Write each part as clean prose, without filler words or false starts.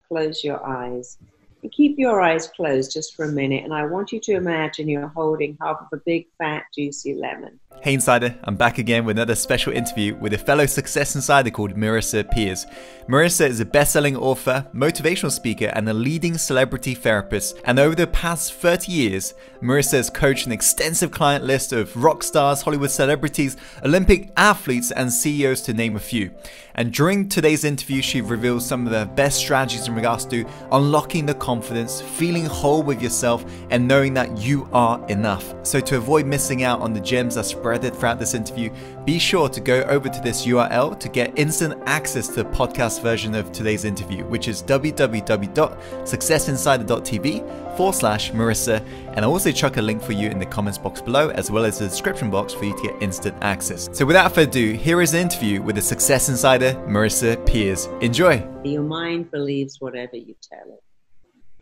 close your eyes. And keep your eyes closed just for a minute. And I want you to imagine you're holding half of a big, fat, juicy lemon. Hey Insider, I'm back again with another special interview with a fellow success insider called Marisa Peers. Marisa is a best-selling author, motivational speaker, and a leading celebrity therapist. And over the past 30 years, Marisa has coached an extensive client list of rock stars, Hollywood celebrities, Olympic athletes, and CEOs to name a few. And during today's interview, she reveals some of the best strategies in regards to unlocking the confidence, feeling whole with yourself, and knowing that you are enough. So to avoid missing out on the gems that spread throughout this interview, be sure to go over to this URL to get instant access to the podcast version of today's interview, which is www.successinsider.tv/Marisa. And I'll also chuck a link for you in the comments box below, as well as the description box for you to get instant access. So without further ado, here is an interview with the Success Insider, Marisa Peers. Enjoy. Your mind believes whatever you tell it.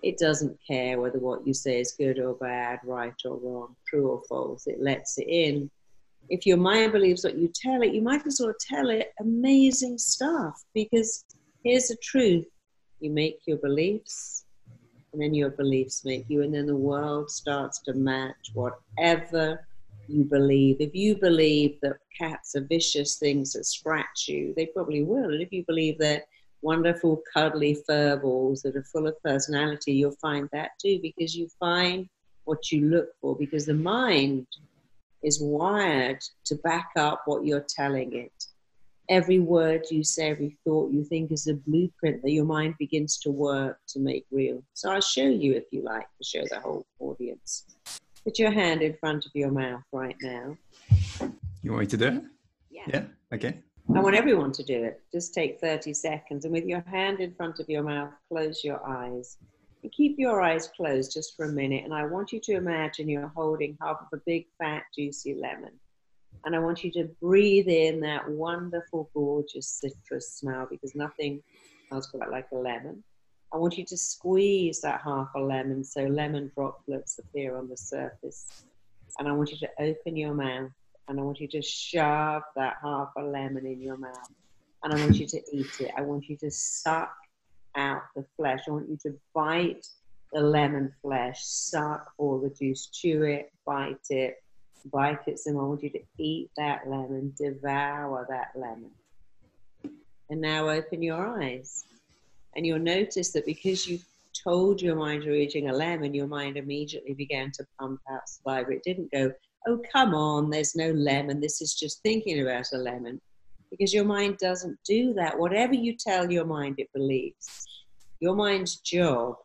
It doesn't care whether what you say is good or bad, right or wrong, true or false. It lets it in. If your mind believes what you tell it, you might as well tell it amazing stuff, because here's the truth. You make your beliefs, and then your beliefs make you, and then the world starts to match whatever you believe. If you believe that cats are vicious things that scratch you, they probably will. And if you believe they're wonderful, cuddly fur balls that are full of personality, you'll find that too, because you find what you look for, because the mind is wired to back up what you're telling it. Every word you say, every thought you think is a blueprint that your mind begins to work to make real. So I'll show you, if you like, to show the whole audience. Put your hand in front of your mouth right now. You want me to do it? Yeah. Okay. I want everyone to do it. Just take 30 seconds, and with your hand in front of your mouth, close your eyes. And keep your eyes closed just for a minute, and I want you to imagine you're holding half of a big, fat, juicy lemon. And I want you to breathe in that wonderful, gorgeous citrus smell, because nothing smells quite like a lemon. I want you to squeeze that half a lemon so lemon droplets appear on the surface. And I want you to open your mouth, and I want you to shove that half a lemon in your mouth. And I want you to eat it. I want you to suck out the flesh. I want you to bite the lemon flesh, suck all the juice, chew it, bite it some more. I want you to eat that lemon, devour that lemon. And now open your eyes. And you'll notice that because you told your mind you're eating a lemon, your mind immediately began to pump out saliva. It didn't go, oh, come on, there's no lemon. This is just thinking about a lemon. Because your mind doesn't do that. Whatever you tell your mind, it believes. Your mind's job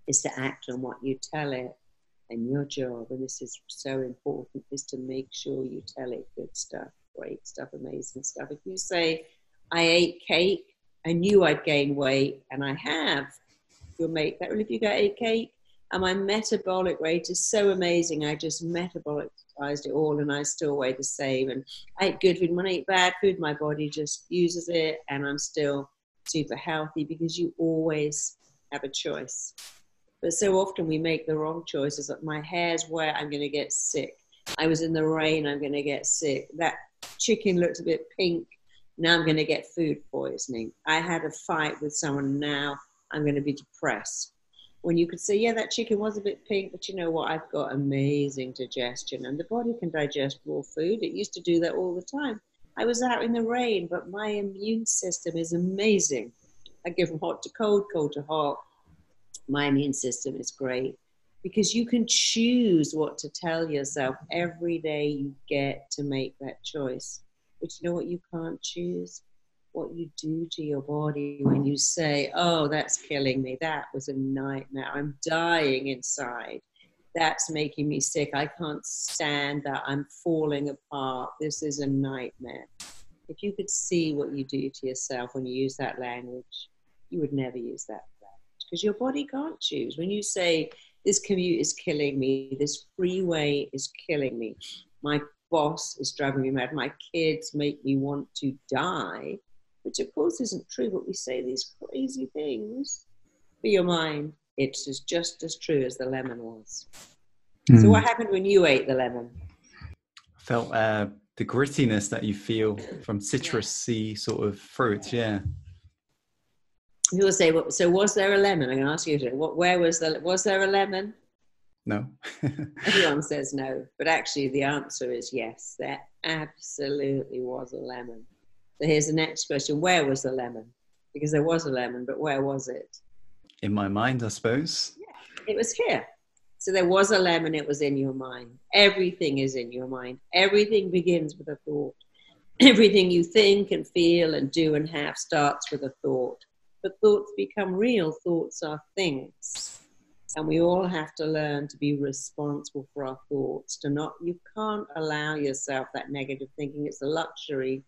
is to act on what you tell it. And your job, and this is so important, is to make sure you tell it good stuff, great stuff, amazing stuff. If you say, I ate cake, I knew I'd gain weight, and I have, you'll make that. Well, if you ate cake, and my metabolic rate is so amazing, I just metabolized it all, and I still weigh the same. And I ate good food. When I eat bad food, my body just uses it, and I'm still super healthy, because you always have a choice. But so often we make the wrong choices. Like, my hair's wet, I'm going to get sick. I was in the rain, I'm going to get sick. That chicken looked a bit pink, now I'm going to get food poisoning. I had a fight with someone, now I'm going to be depressed. When you could say, yeah, that chicken was a bit pink, but you know what? I've got amazing digestion, and the body can digest raw food. It used to do that all the time. I was out in the rain, but my immune system is amazing. I go from hot to cold, cold to hot. My immune system is great, because you can choose what to tell yourself. Every day you get to make that choice. But you know what you can't choose? What you do to your body when you say, oh, that's killing me. That was a nightmare. I'm dying inside. That's making me sick. I can't stand that. I'm falling apart. This is a nightmare. If you could see what you do to yourself when you use that language, you would never use that language, because your body can't choose. When you say, this commute is killing me, this freeway is killing me, my boss is driving me mad, my kids make me want to die, which of course isn't true, but we say these crazy things. For your mind, it's just as true as the lemon was. So what happened when you ate the lemon? I felt the grittiness that you feel from citrusy sort of fruits, yeah. People say, well, so was there a lemon? I'm going to ask you, was there a lemon? No. Everyone says no, but actually the answer is yes, there absolutely was a lemon. So here's the next question. Where was the lemon? Because there was a lemon, but where was it? In my mind, I suppose. Yeah, it was here. So there was a lemon, it was in your mind. Everything is in your mind. Everything begins with a thought. Everything you think and feel and do and have starts with a thought. But thoughts become real. Thoughts are things. And we all have to learn to be responsible for our thoughts. You can't allow yourself that negative thinking. It's a luxury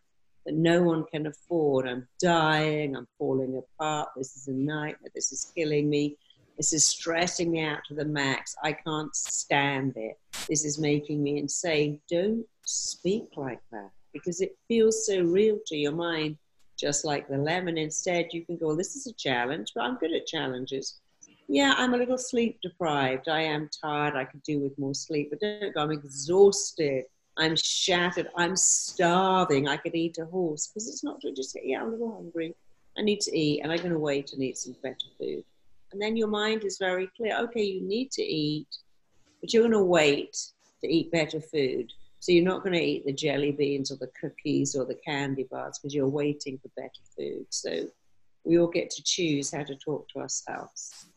that no one can afford. I'm dying, I'm falling apart, this is a nightmare, this is killing me, this is stressing me out to the max, I can't stand it, this is making me insane. Don't speak like that, because it feels so real to your mind, just like the lemon. Instead, you can go, well, this is a challenge, but I'm good at challenges. Yeah, I'm a little sleep deprived, I am tired, I could do with more sleep, but don't go, I'm exhausted, I'm shattered, I'm starving, I could eat a horse. Because it's not true, just say, yeah, I'm a little hungry, I need to eat, and I'm going to wait and eat some better food. And then your mind is very clear, okay, you need to eat, but you're going to wait to eat better food. So you're not going to eat the jelly beans or the cookies or the candy bars because you're waiting for better food. So we all get to choose how to talk to ourselves.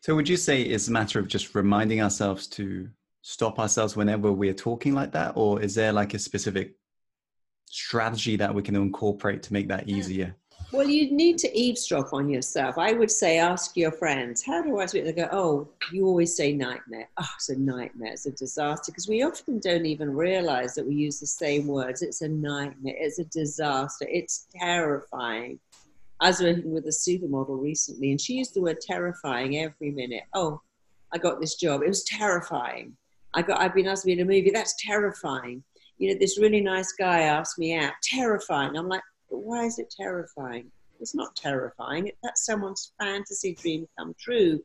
So would you say it's a matter of just reminding ourselves to stop ourselves whenever we're talking like that? Or is there like a specific strategy that we can incorporate to make that easier? Well, you need to eavesdrop on yourself. I would say, ask your friends, how do I speak? They go, oh, you always say nightmare. Oh, it's a nightmare. It's a disaster. Because we often don't even realize that we use the same words. It's a nightmare. It's a disaster. It's terrifying. I was working with a supermodel recently, and she used the word terrifying every minute. Oh, I got this job. It was terrifying. I've been asked to be in a movie. That's terrifying. You know, this really nice guy asked me out. Terrifying. I'm like, but why is it terrifying? It's not terrifying. That's someone's fantasy dream come true.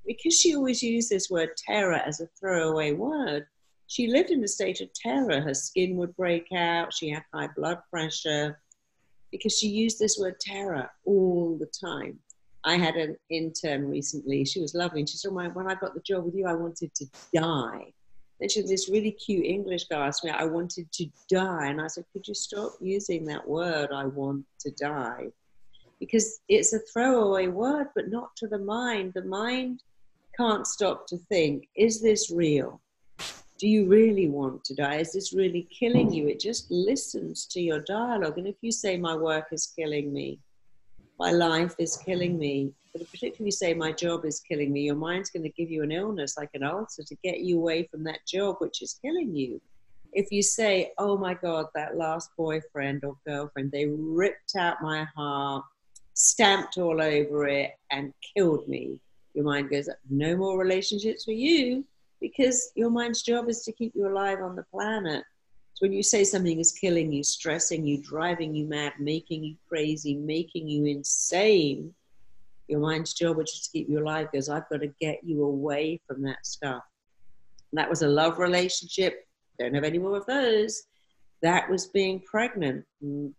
Because she always used this word terror as a throwaway word. She lived in a state of terror. Her skin would break out. She had high blood pressure because she used this word terror all the time. I had an intern recently. She was lovely. And she said, when I got the job with you, I wanted to die. Then she had this really cute English guy asked me, I wanted to die. And I said, could you stop using that word, I want to die? Because it's a throwaway word, but not to the mind. The mind can't stop to think, is this real? Do you really want to die? Is this really killing you? It just listens to your dialogue. And if you say, my work is killing me, my life is killing me, but particularly if you say my job is killing me, your mind's going to give you an illness like an ulcer to get you away from that job which is killing you. If you say, oh my God, that last boyfriend or girlfriend, they ripped out my heart, stamped all over it and killed me, your mind goes, no more relationships for you, because your mind's job is to keep you alive on the planet. So when you say something is killing you, stressing you, driving you mad, making you crazy, making you insane, your mind's job, which is to keep you alive, goes, I've got to get you away from that stuff. And that was a love relationship. Don't have any more of those. That was being pregnant.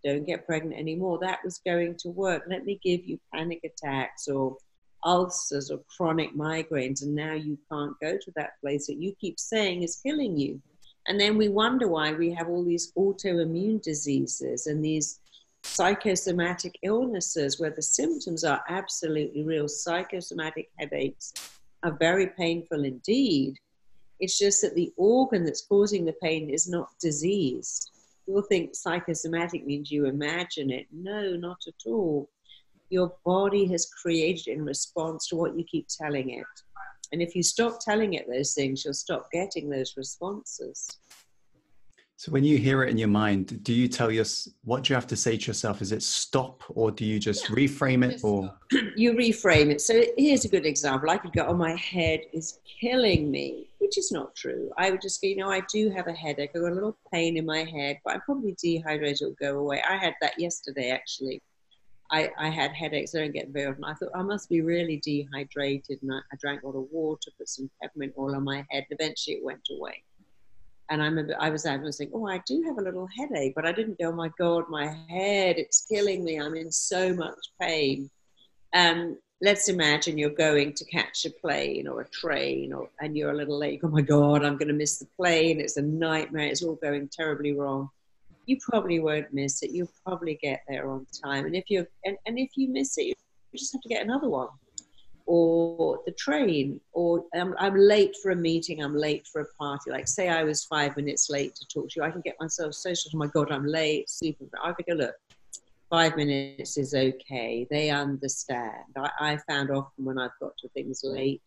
Don't get pregnant anymore. That was going to work. Let me give you panic attacks or ulcers or chronic migraines. And now you can't go to that place that you keep saying is killing you. And then we wonder why we have all these autoimmune diseases and these psychosomatic illnesses where the symptoms are absolutely real. Psychosomatic headaches are very painful indeed. It's just that the organ that's causing the pain is not diseased. People think psychosomatic means you imagine it. No, not at all. Your body has created it in response to what you keep telling it. And if you stop telling it those things, you'll stop getting those responses. So when you hear it in your mind, do you tell what do you have to say to yourself? Is it stop, or do you just reframe it? Or you reframe it. So here's a good example. I could go, oh, my head is killing me, which is not true. I would just go, I do have a headache. I've got a little pain in my head, but I'm probably dehydrated. It'll go away. I had that yesterday, actually. I had headaches. I don't get very often. I thought I must be really dehydrated, and I drank a lot of water, put some peppermint oil on my head, and eventually it went away. And I was saying, oh, I do have a little headache, but I didn't go, oh my God, my head, it's killing me. I'm in so much pain. Let's imagine you're going to catch a plane or a train, and you're a little late. Oh my God, I'm going to miss the plane. It's a nightmare. It's all going terribly wrong. You probably won't miss it. You'll probably get there on time. And if you miss it, you just have to get another one. Or the train, or I'm late for a meeting, I'm late for a party. Like say I was 5 minutes late to talk to you, I can get myself so stressed. Oh my God, I'm late. Super. I think, look, 5 minutes is okay. They understand. I found often when I've got to things late,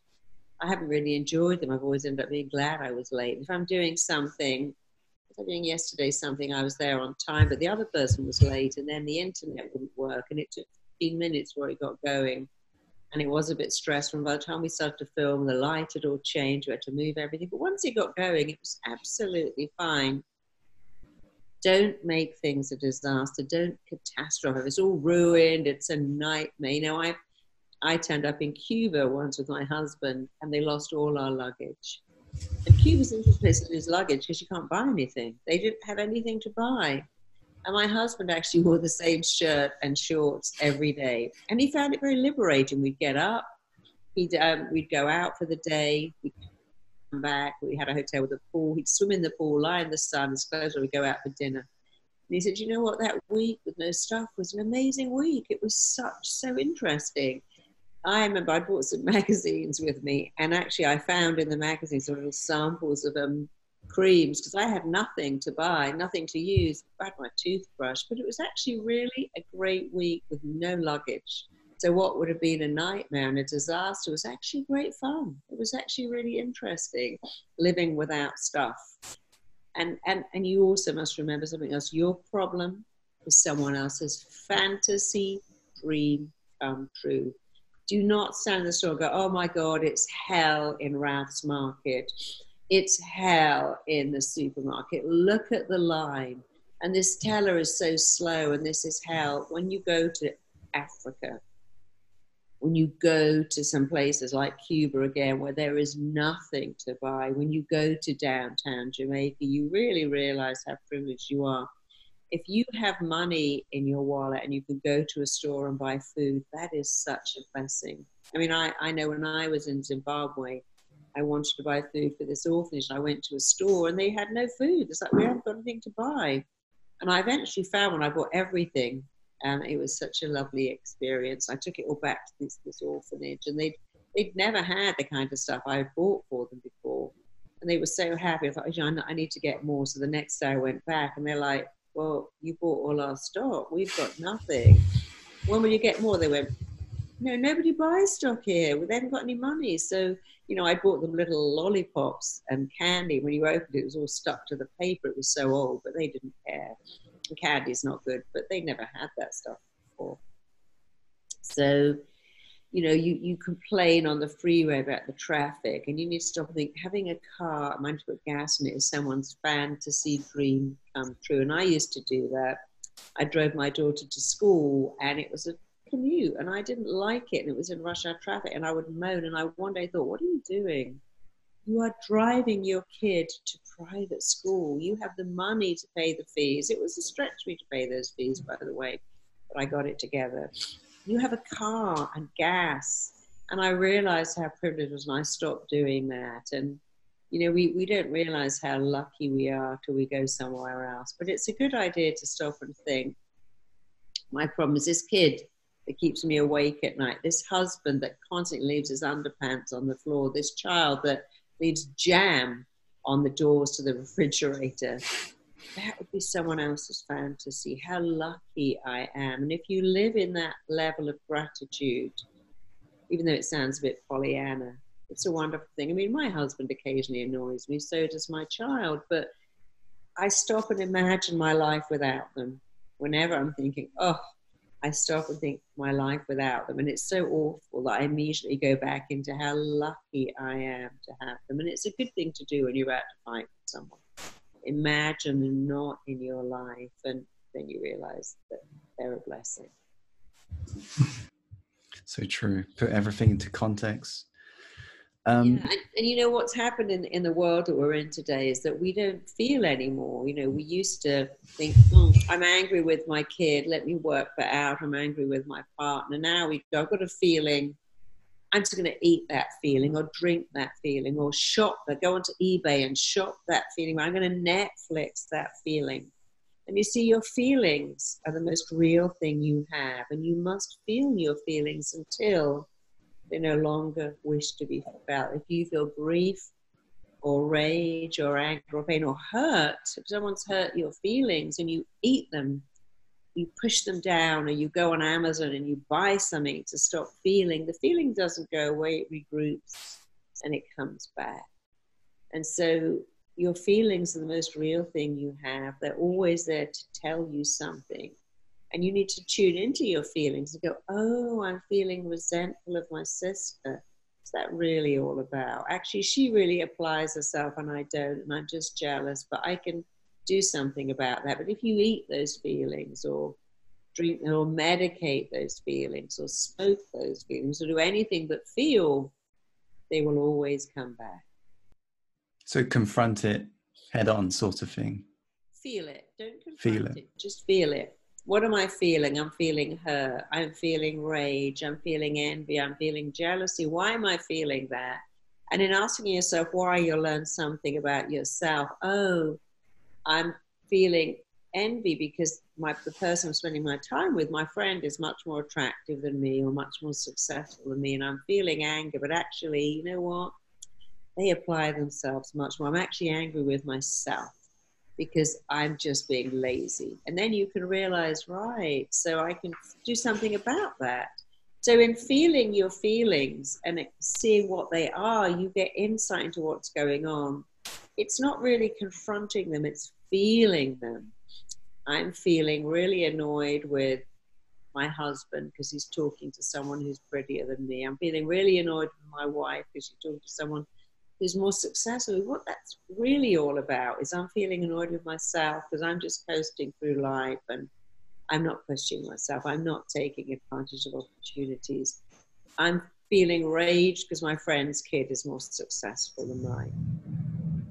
I haven't really enjoyed them. I've always ended up being glad I was late. If I'm doing something, I was doing yesterday something, I was there on time, but the other person was late, and then the internet wouldn't work, and it took 15 minutes before it got going. And it was a bit stressful. By the time we started to film, the light had all changed. We had to move everything. But once it got going, it was absolutely fine. Don't make things a disaster. Don't catastrophize. It's all ruined. It's a nightmare. You know, I turned up in Cuba once with my husband, and they lost all our luggage. And Cuba's an interesting place to lose luggage because you can't buy anything. They didn't have anything to buy. And my husband actually wore the same shirt and shorts every day. And he found it very liberating. We'd get up, we'd go out for the day, we'd come back, we had a hotel with a pool, he'd swim in the pool, lie in the sun, his clothes, or we'd go out for dinner. And he said, you know what, that week with no stuff was an amazing week. It was so interesting. I remember I brought some magazines with me, and actually I found in the magazines some little samples of creams, because I had nothing to buy, nothing to use. I had my toothbrush, but it was actually really a great week with no luggage. So what would have been a nightmare and a disaster was actually great fun. It was actually really interesting living without stuff. And you also must remember something else. Your problem is someone else's fantasy dream come true. Do not stand in the store and go, oh my God, it's hell in Ralph's Market. It's hell in the supermarket. Look at the line. And this teller is so slow, and this is hell. When you go to Africa, when you go to some places like Cuba again, where there is nothing to buy, when you go to downtown Jamaica, you really realize how privileged you are. If you have money in your wallet and you can go to a store and buy food, that is such a blessing. I mean, I know when I was in Zimbabwe, I wanted to buy food for this orphanage. I went to a store and they had no food. It's like, we haven't got anything to buy. And I eventually found when I bought everything, and it was such a lovely experience. I took it all back to this orphanage, and they'd never had the kind of stuff I had bought for them before. And they were so happy. I thought, oh, I need to get more. So the next day I went back, and they're like, well, you bought all our stock. We've got nothing. When will you get more? They went, no, nobody buys stock here. They haven't got any money. So, you know, I bought them little lollipops and candy. When you opened it, it was all stuck to the paper. It was so old, but they didn't care. And candy's not good, but they never had that stuff before. So, you know, you complain on the freeway about the traffic, and you need to stop and think, having a car, mind to put gas in it, is someone's fantasy dream come true. And I used to do that. I drove my daughter to school, and it was a commute, and I didn't like it, and it was in rush hour traffic, and I would moan. And I one day thought, what are you doing? You are driving your kid to private school. You have the money to pay the fees. It was a stretch for me to pay those fees, by the way, but I got it together. You have a car and gas. And I realized how privileged I was, and I stopped doing that. And, you know, we don't realize how lucky we are till we go somewhere else. But it's a good idea to stop and think, my problem is this kid that keeps me awake at night, this husband that constantly leaves his underpants on the floor, this child that leaves jam on the doors to the refrigerator. That would be someone else's fantasy. How lucky I am. And if you live in that level of gratitude, even though it sounds a bit Pollyanna, it's a wonderful thing. I mean, my husband occasionally annoys me, so does my child, but I stop and imagine my life without them. Whenever I'm thinking, oh, I stop and think my life without them. And it's so awful that I immediately go back into how lucky I am to have them. And it's a good thing to do when you're about to fight with someone. Imagine them not in your life, and then you realize that they're a blessing. So true. Put everything into context. Yeah, and you know what's happened in the world that we're in today is that we don't feel anymore. You know, we used to think, I'm angry with my kid, let me work that out. I'm angry with my partner. Now I've got a feeling, I'm just going to eat that feeling or drink that feeling or shop that, go onto eBay and shop that feeling. I'm going to Netflix that feeling. And you see, your feelings are the most real thing you have, and you must feel your feelings until they no longer wish to be felt. If you feel grief or rage or anger or pain or hurt, if someone's hurt your feelings and you eat them, you push them down, or you go on Amazon and you buy something to stop feeling, the feeling doesn't go away, it regroups and it comes back. And so your feelings are the most real thing you have. They're always there to tell you something. And you need to tune into your feelings and go, oh, I'm feeling resentful of my sister. What's that really all about? Actually, she really applies herself and I don't, and I'm just jealous, but I can do something about that. But if you eat those feelings or drink or medicate those feelings or smoke those feelings or do anything but feel, they will always come back. So confront it head on, sort of thing. Feel it. Don't confront it. Just feel it. What am I feeling? I'm feeling hurt. I'm feeling rage. I'm feeling envy. I'm feeling jealousy. Why am I feeling that? And in asking yourself why, you'll learn something about yourself. Oh, I'm feeling envy because the person I'm spending my time with, my friend, is much more attractive than me or much more successful than me. And I'm feeling anger. But actually, you know what? They apply themselves much more. I'm actually angry with myself because I'm just being lazy. And then you can realize, right, so I can do something about that. So in feeling your feelings and seeing what they are, you get insight into what's going on. It's not really confronting them, it's feeling them. I'm feeling really annoyed with my husband because he's talking to someone who's prettier than me. I'm feeling really annoyed with my wife because she's talking to someone who's more successful. What that's really all about is I'm feeling annoyed with myself because I'm just coasting through life and I'm not pushing myself. I'm not taking advantage of opportunities. I'm feeling rage because my friend's kid is more successful than mine.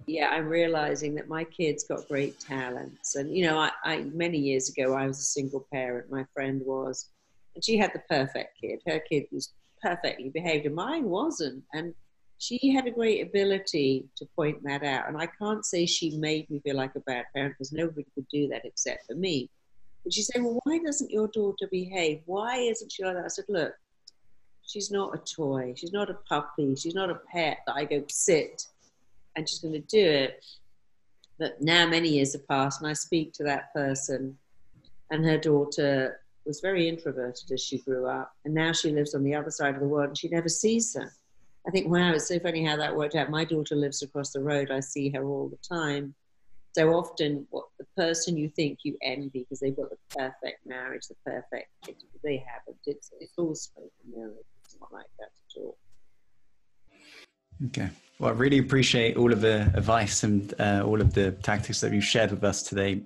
Yeah, I'm realizing that my kid's got great talents. And, you know, I many years ago, I was a single parent. My friend was, and she had the perfect kid. Her kid was perfectly behaved and mine wasn't. And she had a great ability to point that out. And I can't say she made me feel like a bad parent because nobody could do that except for me. But she said, well, why doesn't your daughter behave? Why isn't she like that? I said, look, she's not a toy. She's not a puppy. She's not a pet that I go sit and she's going to do it. But now many years have passed and I speak to that person, and her daughter was very introverted as she grew up. And now she lives on the other side of the world and she never sees her. I think, wow, it's so funny how that worked out. My daughter lives across the road. I see her all the time. So often what the person you think you envy because they've got the perfect marriage, the perfect kid, they haven't. It's all spoken mirror. It's not like that at all. Okay. Well, I really appreciate all of the advice and all of the tactics that you've shared with us today.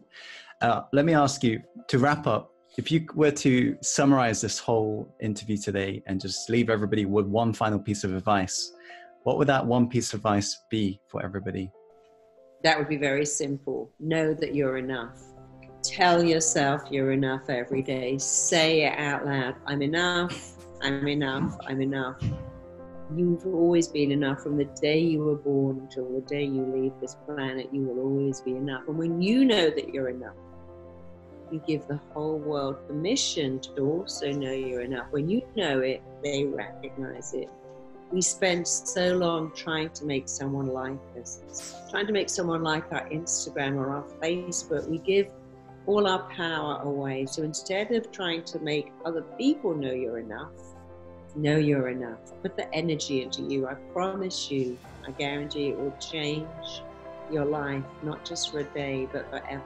Let me ask you, to wrap up, if you were to summarize this whole interview today and just leave everybody with one final piece of advice, what would that one piece of advice be for everybody? That would be very simple. Know that you're enough. Tell yourself you're enough every day. Say it out loud. I'm enough. I'm enough. I'm enough. You've always been enough. From the day you were born until the day you leave this planet, you will always be enough. And when you know that you're enough, you give the whole world permission to also know you're enough. When you know it, they recognize it. We spend so long trying to make someone like us, trying to make someone like our Instagram or our Facebook. We give all our power away. So instead of trying to make other people know you're enough, know you're enough. Put the energy into you. I promise you, I guarantee it will change your life, not just for a day, but forever.